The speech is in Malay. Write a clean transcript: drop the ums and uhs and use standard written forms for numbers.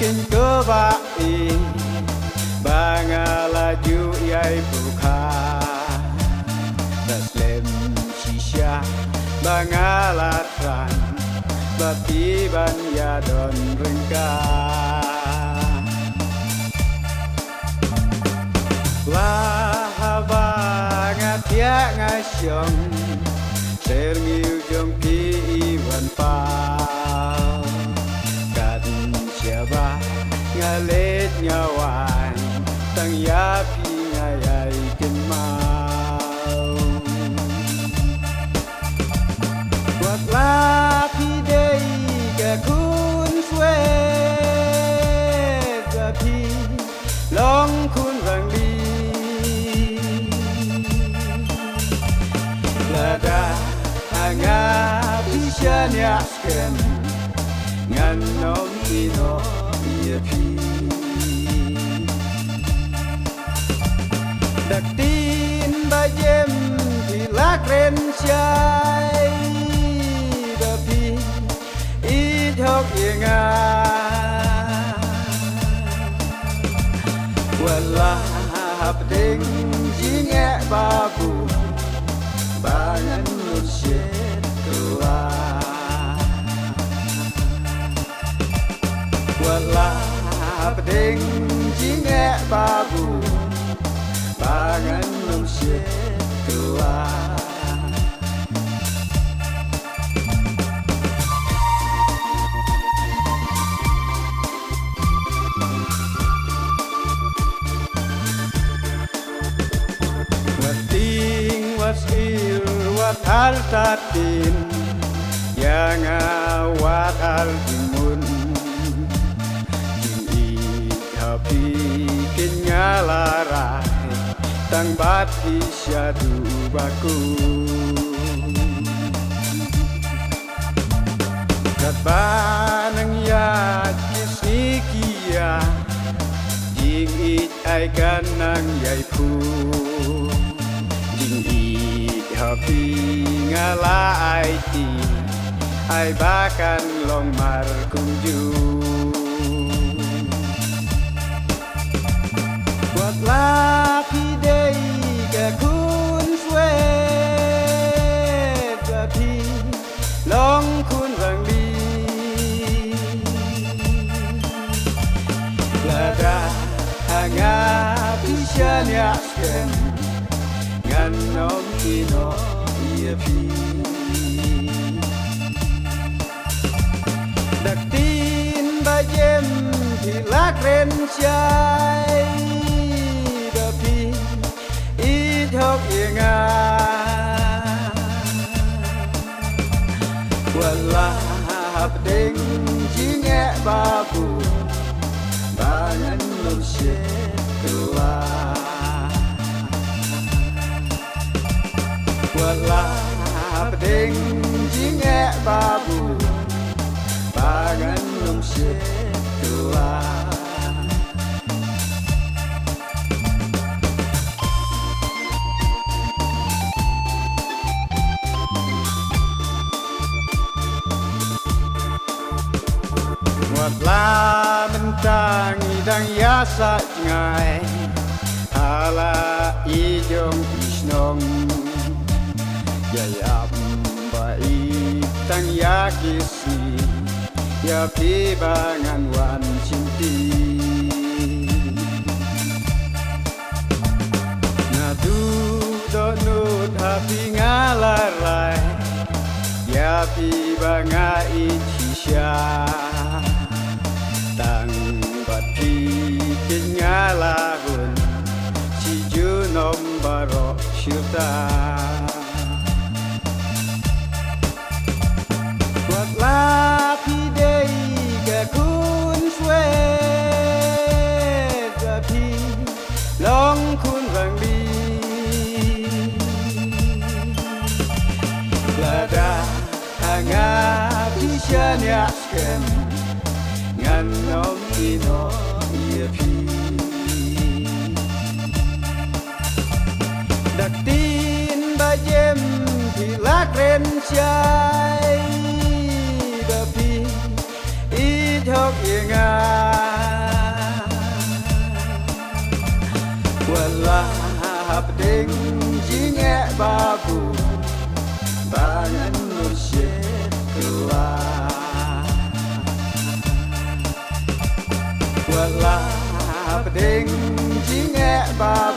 in cơ vãi bangalaju yai buka Muslim shisha bangalatran bapi banya don rengka lahaba ngatia ngasyong sermiu jong pi iwan pau kan siapa ngalet nyawan tang yapi ngayai kenmau buat lapi dei ke kun swe gapi long kun rang di lada hanga bisa nyasken ngan nom ino pi đặc tin ba jem thì lạc ren chai đờ pi ít học yên à wala hap ding jing e babu bangan nushet tua wala hap ding jing e babu bangan nushet tua wasil wat al tatin yang awat al timun jing hapi kenyalarai tang bati syadu baku kat banang ya kisnikia jing it ai kanang yai pu hapi ngala ai ti ai bakan long mar kunju buat lapi dei ke kun swe gapi long kun rang di lada hanga bisa nyasken ngan nom ino pi đặc tin ba jem thì lạc ren chai đờ pi ít học yên à wala hap ding jing e babu bangan nom shet tua wala ding jing e babu bangan nom shet tua wala mentang idang yasa ngai ala ijong isnong yayam bai tang yakisi ya pi bangan wan cinti ngadu donut hapi ngalarai ya pi bangai cisya tang bat pi kenyalarun ciju nombaro syuta lapi dei ke kun swe gapi long kun rang di lada hanga bisa nyasken ngan nom ino pi đặc tin ba jem thì lạc ren chai đờ pi ít học yên à bye.